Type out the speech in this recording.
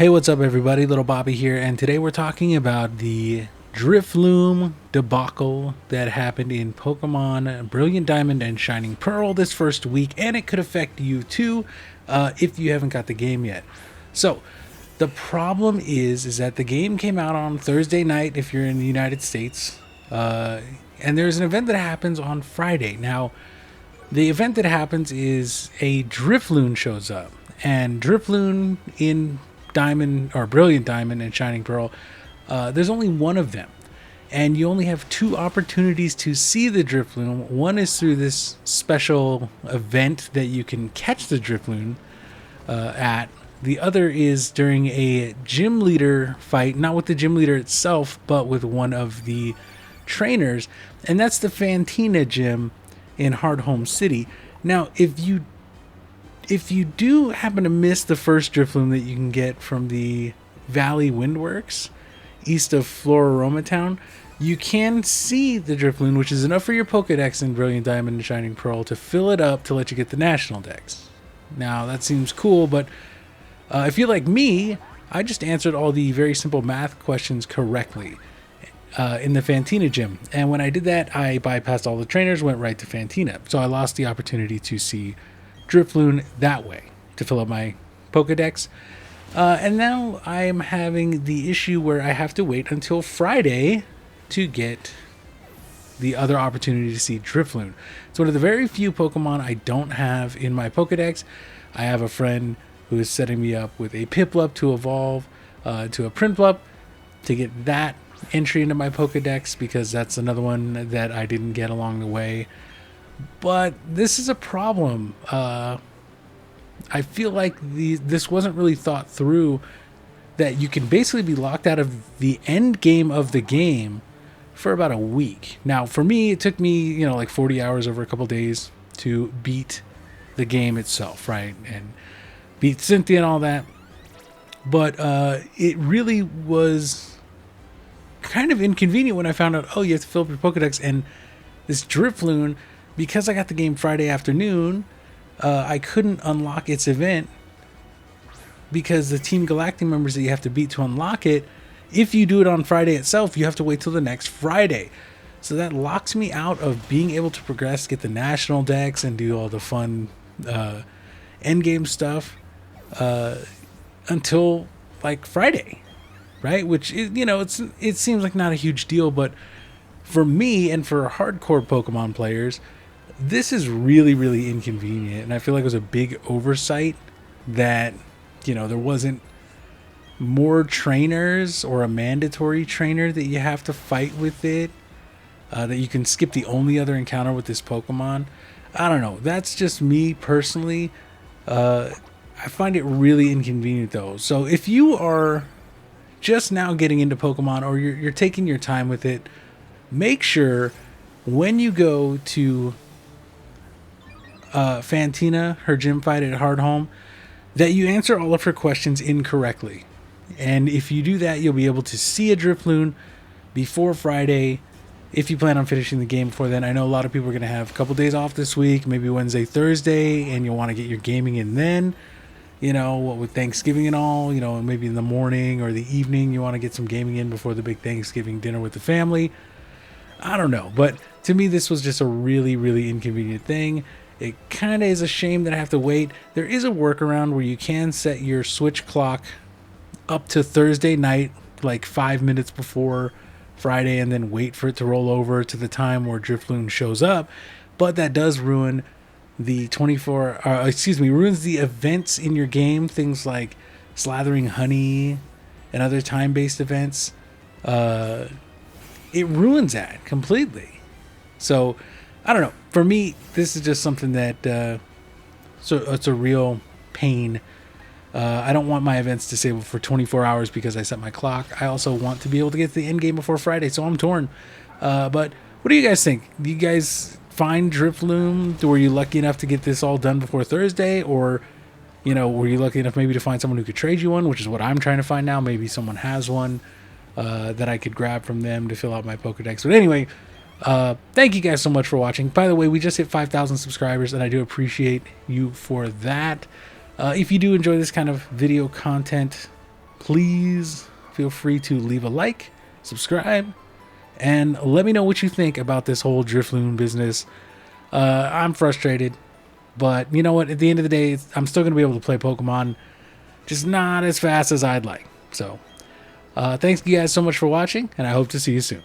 Hey, what's up, everybody? Little Bobby here, and today we're talking about the Drifloon debacle that happened in Pokemon Brilliant Diamond and Shining Pearl this first week, and it could affect you too if you haven't got the game yet. So, the problem is that the game came out on Thursday night if you're in the United States, and there's an event that happens on Friday. Now, the event that happens is a Drifloon shows up, and Drifloon in Diamond or Brilliant Diamond and Shining Pearl, there's only one of them, and you only have two opportunities to see the Drifloon. One is through this special event that you can catch the Drifloon at. The other is during a gym leader fight, not with the gym leader itself, but with one of the trainers, and that's the Fantina gym in Hardhome City. Now, if you do happen to miss the first Drifloon that you can get from the Valley Windworks, east of Floraroma Town, you can see the Drifloon, which is enough for your Pokedex in Brilliant Diamond and Shining Pearl to fill it up to let you get the National Dex. Now, that seems cool, but if you're like me, I just answered all the very simple math questions correctly in the Fantina gym. And when I did that, I bypassed all the trainers, went right to Fantina. So I lost the opportunity to see Drifloon that way to fill up my Pokedex. And now I'm having the issue where I have to wait until Friday to get the other opportunity to see Drifloon. It's one of the very few Pokemon I don't have in my Pokedex. I have a friend who is setting me up with a Piplup to evolve to a Prinplup to get that entry into my Pokedex, because that's another one that I didn't get along the way. But this is a problem. I feel like this wasn't really thought through, that you can basically be locked out of the end game of the game for about a week. Now, for me, it took me, like 40 hours over a couple days to beat the game itself, right? And beat Cynthia and all that. But it really was kind of inconvenient when I found out, you have to fill up your Pokedex, and this Drifloon, because I got the game Friday afternoon, I couldn't unlock its event because the Team Galactic members that you have to beat to unlock it, if you do it on Friday itself, you have to wait till the next Friday. So that locks me out of being able to progress, get the National Dex, and do all the fun endgame stuff until like Friday, right? Which is, it seems like not a huge deal, but for me and for hardcore Pokemon players, this is really, really inconvenient. And I feel like it was a big oversight that, there wasn't more trainers or a mandatory trainer that you have to fight with it, that you can skip the only other encounter with this Pokemon. I don't know. That's just me personally. I find it really inconvenient though. So if you are just now getting into Pokemon, or you're taking your time with it, make sure when you go to Fantina, her gym fight at Hardhome, that you answer all of her questions incorrectly. And if you do that, you'll be able to see a Drifloon before Friday, if you plan on finishing the game before then. I know a lot of people are going to have a couple days off this week, maybe Wednesday, Thursday, and you'll want to get your gaming in then. What with Thanksgiving and all, maybe in the morning or the evening, you want to get some gaming in before the big Thanksgiving dinner with the family. I don't know, but to me, this was just a really, really inconvenient thing. It kind of is a shame that I have to wait. There is a workaround where you can set your Switch clock up to Thursday night, like 5 minutes before Friday, and then wait for it to roll over to the time where Drifloon shows up. But that does ruin the ruins the events in your game, things like slathering honey and other time-based events. It ruins that completely. So I don't know. For me, this is just something that so it's a real pain. I don't want my events disabled for 24 hours because I set my clock. I also want to be able to get to the end game before Friday, so I'm torn. But what do you guys think? Do you guys find Drifloon? Were you lucky enough to get this all done before Thursday? Or, were you lucky enough maybe to find someone who could trade you one, which is what I'm trying to find now. Maybe someone has one that I could grab from them to fill out my Pokedex. But anyway, thank you guys so much for watching. By the way, we just hit 5,000 subscribers, and I do appreciate you for that. If you do enjoy this kind of video content, please feel free to leave a like, subscribe, and let me know what you think about this whole Drifloon business. I'm frustrated, but you know what? At the end of the day, I'm still going to be able to play Pokemon, just not as fast as I'd like. So, thanks you guys so much for watching, and I hope to see you soon.